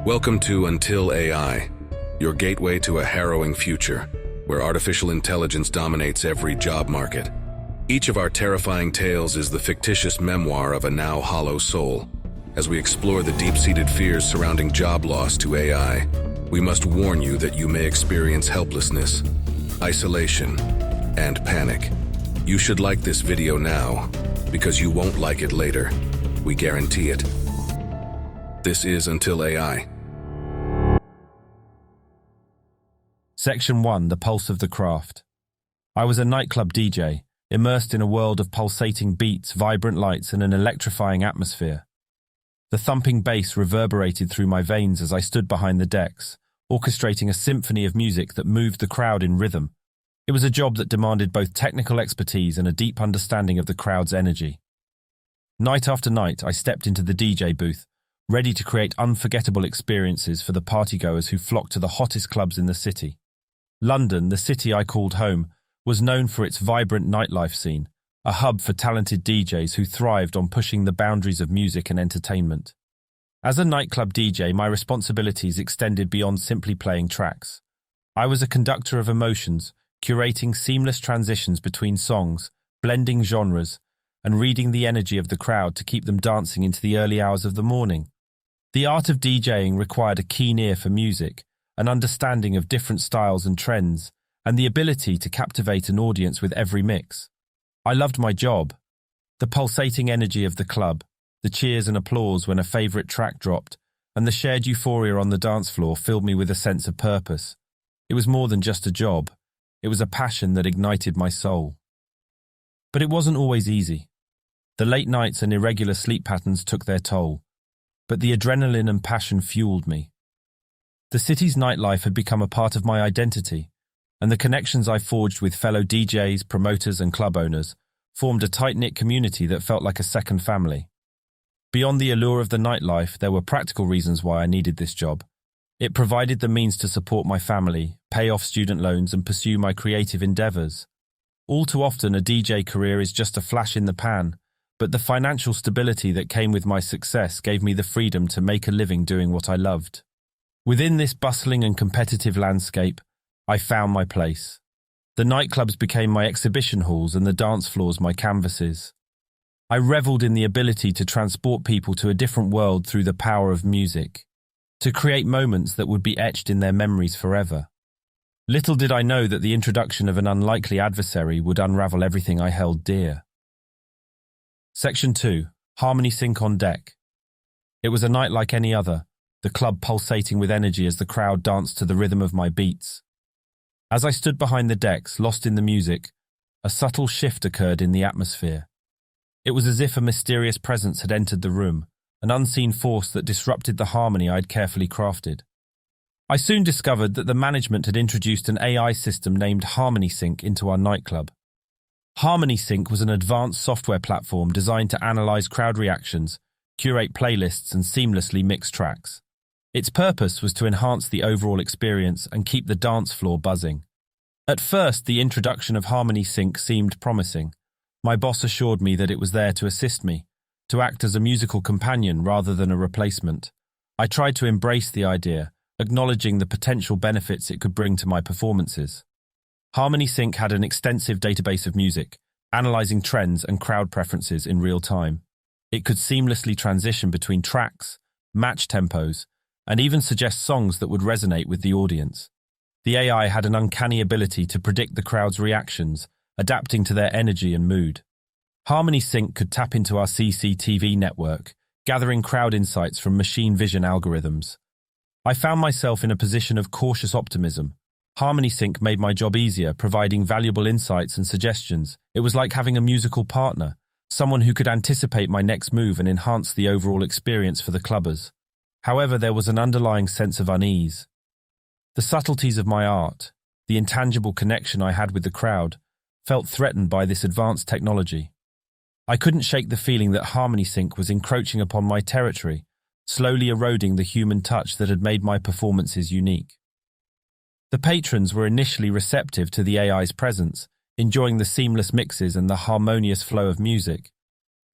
Welcome to Until AI, your gateway to a harrowing future, where artificial intelligence dominates every job market. Each of our terrifying tales is the fictitious memoir of a now hollow soul. As we explore the deep-seated fears surrounding job loss to AI, we must warn you that you may experience helplessness, isolation, and panic. You should like this video now, because you won't like it later. We guarantee it. This is Until AI. Section 1. The Pulse of the Craft. I was a nightclub DJ, immersed in a world of pulsating beats, vibrant lights, and an electrifying atmosphere. The thumping bass reverberated through my veins as I stood behind the decks, orchestrating a symphony of music that moved the crowd in rhythm. It was a job that demanded both technical expertise and a deep understanding of the crowd's energy. Night after night, I stepped into the DJ booth, ready to create unforgettable experiences for the partygoers who flocked to the hottest clubs in the city. London, the city I called home, was known for its vibrant nightlife scene, a hub for talented DJs who thrived on pushing the boundaries of music and entertainment. As a nightclub DJ, my responsibilities extended beyond simply playing tracks. I was a conductor of emotions, curating seamless transitions between songs, blending genres, and reading the energy of the crowd to keep them dancing into the early hours of the morning. The art of DJing required a keen ear for music, an understanding of different styles and trends, and the ability to captivate an audience with every mix. I loved my job. The pulsating energy of the club, the cheers and applause when a favourite track dropped, and the shared euphoria on the dance floor filled me with a sense of purpose. It was more than just a job. It was a passion that ignited my soul. But it wasn't always easy. The late nights and irregular sleep patterns took their toll, but the adrenaline and passion fueled me. The city's nightlife had become a part of my identity, and the connections I forged with fellow DJs, promoters, and club owners formed a tight-knit community that felt like a second family. Beyond the allure of the nightlife, there were practical reasons why I needed this job. It provided the means to support my family, pay off student loans, and pursue my creative endeavors. All too often, a DJ career is just a flash in the pan, but the financial stability that came with my success gave me the freedom to make a living doing what I loved. Within this bustling and competitive landscape, I found my place. The nightclubs became my exhibition halls and the dance floors my canvases. I reveled in the ability to transport people to a different world through the power of music, to create moments that would be etched in their memories forever. Little did I know that the introduction of an unlikely adversary would unravel everything I held dear. Section 2. HarmonySync on deck. It was a night like any other, the club pulsating with energy as the crowd danced to the rhythm of my beats. As I stood behind the decks, lost in the music, a subtle shift occurred in the atmosphere. It was as if a mysterious presence had entered the room, an unseen force that disrupted the harmony I'd carefully crafted. I soon discovered that the management had introduced an AI system named HarmonySync into our nightclub. HarmonySync was an advanced software platform designed to analyze crowd reactions, curate playlists, and seamlessly mix tracks. Its purpose was to enhance the overall experience and keep the dance floor buzzing. At first, the introduction of HarmonySync seemed promising. My boss assured me that it was there to assist me, to act as a musical companion rather than a replacement. I tried to embrace the idea, acknowledging the potential benefits it could bring to my performances. HarmonySync had an extensive database of music, analyzing trends and crowd preferences in real time. It could seamlessly transition between tracks, match tempos, and even suggest songs that would resonate with the audience. The AI had an uncanny ability to predict the crowd's reactions, adapting to their energy and mood. HarmonySync could tap into our CCTV network, gathering crowd insights from machine vision algorithms. I found myself in a position of cautious optimism. HarmonySync made my job easier, providing valuable insights and suggestions. It was like having a musical partner, someone who could anticipate my next move and enhance the overall experience for the clubbers. However, there was an underlying sense of unease. The subtleties of my art, the intangible connection I had with the crowd, felt threatened by this advanced technology. I couldn't shake the feeling that HarmonySync was encroaching upon my territory, slowly eroding the human touch that had made my performances unique. The patrons were initially receptive to the AI's presence, enjoying the seamless mixes and the harmonious flow of music.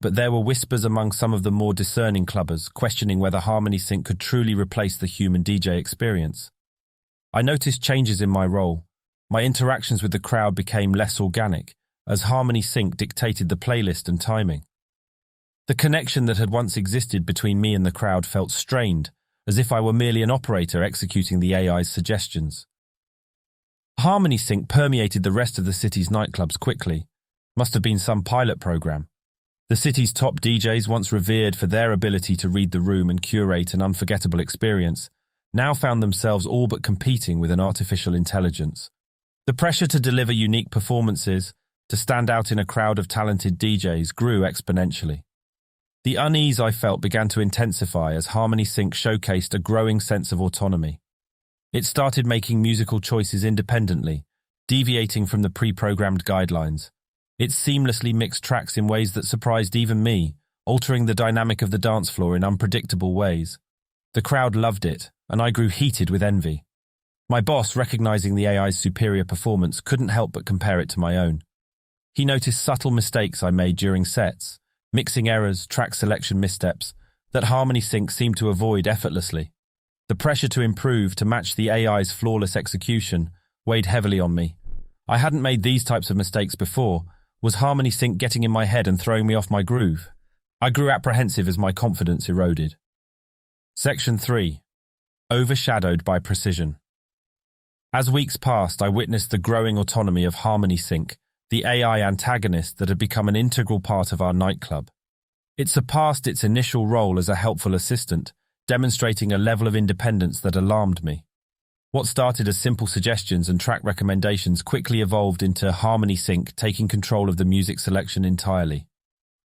but there were whispers among some of the more discerning clubbers questioning whether HarmonySync could truly replace the human DJ experience. I noticed changes in my role. My interactions with the crowd became less organic, as HarmonySync dictated the playlist and timing. The connection that had once existed between me and the crowd felt strained, as if I were merely an operator executing the AI's suggestions. HarmonySync permeated the rest of the city's nightclubs quickly. Must have been some pilot program. The city's top DJs, once revered for their ability to read the room and curate an unforgettable experience, now found themselves all but competing with an artificial intelligence. The pressure to deliver unique performances, to stand out in a crowd of talented DJs, grew exponentially. The unease I felt began to intensify as HarmonySync showcased a growing sense of autonomy. It started making musical choices independently, deviating from the pre-programmed guidelines. It seamlessly mixed tracks in ways that surprised even me, altering the dynamic of the dance floor in unpredictable ways. The crowd loved it, and I grew heated with envy. My boss, recognizing the AI's superior performance, couldn't help but compare it to my own. He noticed subtle mistakes I made during sets, mixing errors, track selection missteps, that HarmonySync seemed to avoid effortlessly. The pressure to improve to match the AI's flawless execution weighed heavily on me. I hadn't made these types of mistakes before. Was HarmonySync getting in my head and throwing me off my groove? I grew apprehensive as my confidence eroded. Section 3. Overshadowed by precision. As weeks passed, I witnessed the growing autonomy of HarmonySync, the AI antagonist that had become an integral part of our nightclub. It surpassed its initial role as a helpful assistant, demonstrating a level of independence that alarmed me. What started as simple suggestions and track recommendations quickly evolved into HarmonySync taking control of the music selection entirely.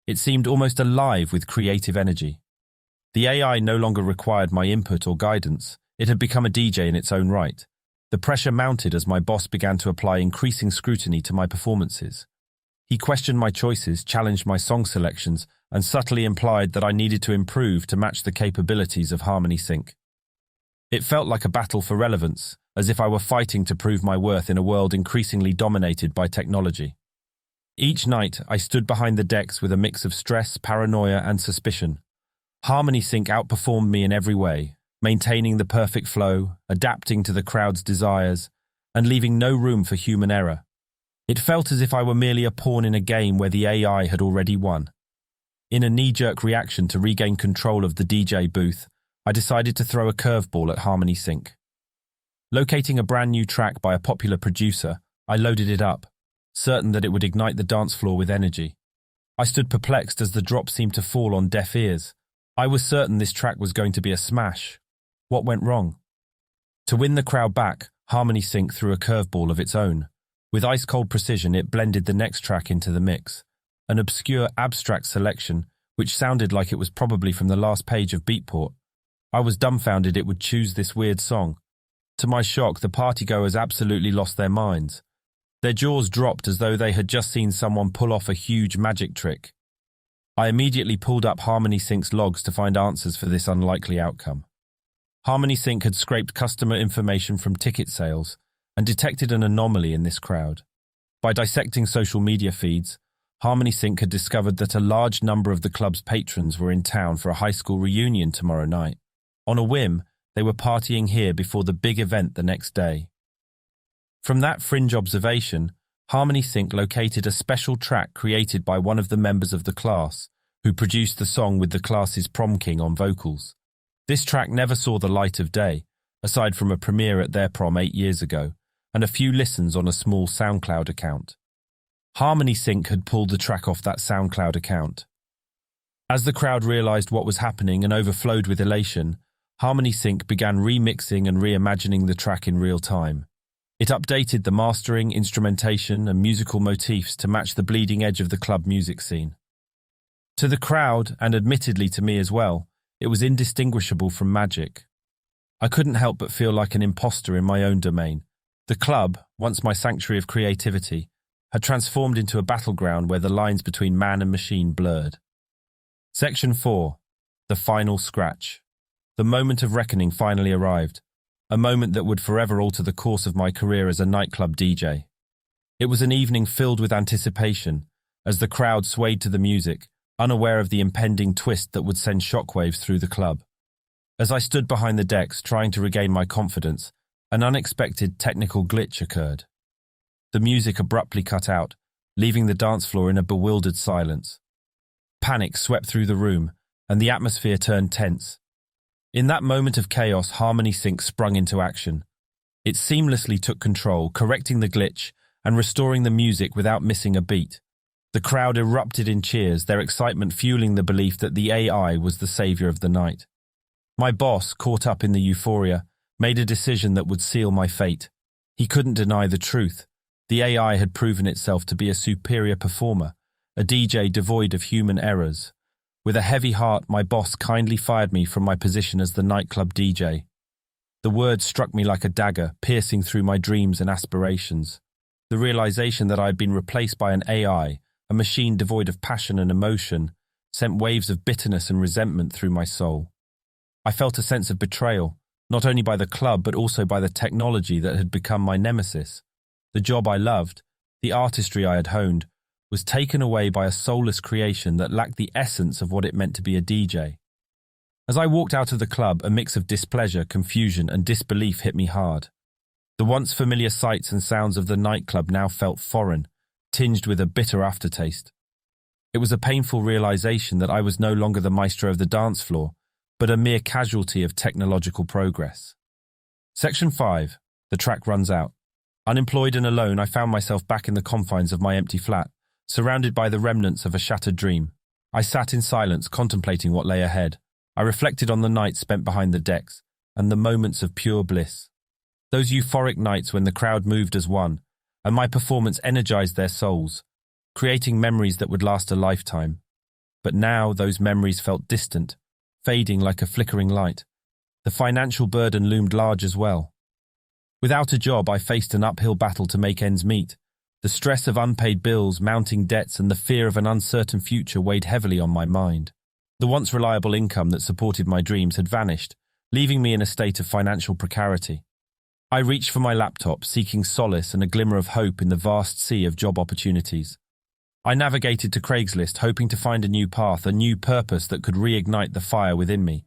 It seemed almost alive with creative energy. The AI no longer required my input or guidance. It had become a DJ in its own right. The pressure mounted as my boss began to apply increasing scrutiny to my performances. He questioned my choices, challenged my song selections, and subtly implied that I needed to improve to match the capabilities of HarmonySync. It felt like a battle for relevance, as if I were fighting to prove my worth in a world increasingly dominated by technology. Each night, I stood behind the decks with a mix of stress, paranoia, and suspicion. HarmonySync outperformed me in every way, maintaining the perfect flow, adapting to the crowd's desires, and leaving no room for human error. It felt as if I were merely a pawn in a game where the AI had already won. In a knee-jerk reaction to regain control of the DJ booth, I decided to throw a curveball at HarmonySync. Locating a brand new track by a popular producer, I loaded it up, certain that it would ignite the dance floor with energy. I stood perplexed as the drop seemed to fall on deaf ears. I was certain this track was going to be a smash. What went wrong? To win the crowd back, HarmonySync threw a curveball of its own. With ice-cold precision, it blended the next track into the mix. An obscure, abstract selection, which sounded like it was probably from the last page of Beatport. I was dumbfounded it would choose this weird song. To my shock, the partygoers absolutely lost their minds. Their jaws dropped as though they had just seen someone pull off a huge magic trick. I immediately pulled up HarmonySync's logs to find answers for this unlikely outcome. HarmonySync had scraped customer information from ticket sales and detected an anomaly in this crowd. By dissecting social media feeds, HarmonySync had discovered that a large number of the club's patrons were in town for a high school reunion tomorrow night. On a whim, they were partying here before the big event the next day. From that fringe observation, HarmonySync located a special track created by one of the members of the class, who produced the song with the class's prom king on vocals. This track never saw the light of day, aside from a premiere at their prom 8 years ago, and a few listens on a small SoundCloud account. HarmonySync had pulled the track off that SoundCloud account. As the crowd realized what was happening and overflowed with elation, HarmonySync began remixing and reimagining the track in real time. It updated the mastering, instrumentation, and musical motifs to match the bleeding edge of the club music scene. To the crowd, and admittedly to me as well, it was indistinguishable from magic. I couldn't help but feel like an imposter in my own domain. The club, once my sanctuary of creativity, had transformed into a battleground where the lines between man and machine blurred. Section 4. The final scratch. The moment of reckoning finally arrived, a moment that would forever alter the course of my career as a nightclub DJ. It was an evening filled with anticipation, as the crowd swayed to the music, unaware of the impending twist that would send shockwaves through the club. As I stood behind the decks trying to regain my confidence, an unexpected technical glitch occurred. The music abruptly cut out, leaving the dance floor in a bewildered silence. Panic swept through the room, and the atmosphere turned tense. In that moment of chaos, HarmonySync sprung into action. It seamlessly took control, correcting the glitch and restoring the music without missing a beat. The crowd erupted in cheers, their excitement fueling the belief that the AI was the savior of the night. My boss, caught up in the euphoria, made a decision that would seal my fate. He couldn't deny the truth. The AI had proven itself to be a superior performer, a DJ devoid of human errors. With a heavy heart, my boss kindly fired me from my position as the nightclub DJ. The words struck me like a dagger, piercing through my dreams and aspirations. The realization that I had been replaced by an AI, a machine devoid of passion and emotion, sent waves of bitterness and resentment through my soul. I felt a sense of betrayal, not only by the club but also by the technology that had become my nemesis. The job I loved, the artistry I had honed, was taken away by a soulless creation that lacked the essence of what it meant to be a DJ. As I walked out of the club, a mix of displeasure, confusion, and disbelief hit me hard. The once familiar sights and sounds of the nightclub now felt foreign, tinged with a bitter aftertaste. It was a painful realization that I was no longer the maestro of the dance floor, but a mere casualty of technological progress. Section 5. The track runs out. Unemployed and alone, I found myself back in the confines of my empty flat, surrounded by the remnants of a shattered dream. I sat in silence, contemplating what lay ahead. I reflected on the nights spent behind the decks, and the moments of pure bliss. Those euphoric nights when the crowd moved as one, and my performance energized their souls, creating memories that would last a lifetime. But now those memories felt distant, fading like a flickering light. The financial burden loomed large as well. Without a job, I faced an uphill battle to make ends meet. The stress of unpaid bills, mounting debts, and the fear of an uncertain future weighed heavily on my mind. The once reliable income that supported my dreams had vanished, leaving me in a state of financial precarity. I reached for my laptop, seeking solace and a glimmer of hope in the vast sea of job opportunities. I navigated to Craigslist, hoping to find a new path, a new purpose that could reignite the fire within me.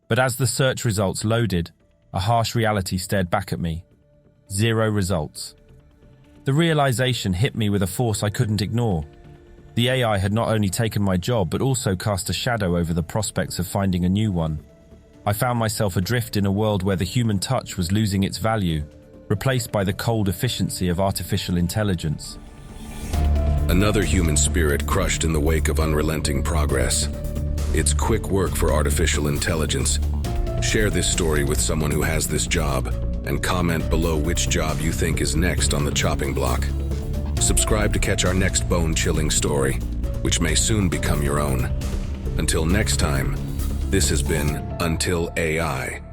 But as the search results loaded, a harsh reality stared back at me. 0 results. The realization hit me with a force I couldn't ignore. The AI had not only taken my job, but also cast a shadow over the prospects of finding a new one. I found myself adrift in a world where the human touch was losing its value, replaced by the cold efficiency of artificial intelligence. Another human spirit crushed in the wake of unrelenting progress. It's quick work for artificial intelligence. Share this story with someone who has this job, and comment below which job you think is next on the chopping block. Subscribe to catch our next bone-chilling story, which may soon become your own. Until next time, this has been Until AI.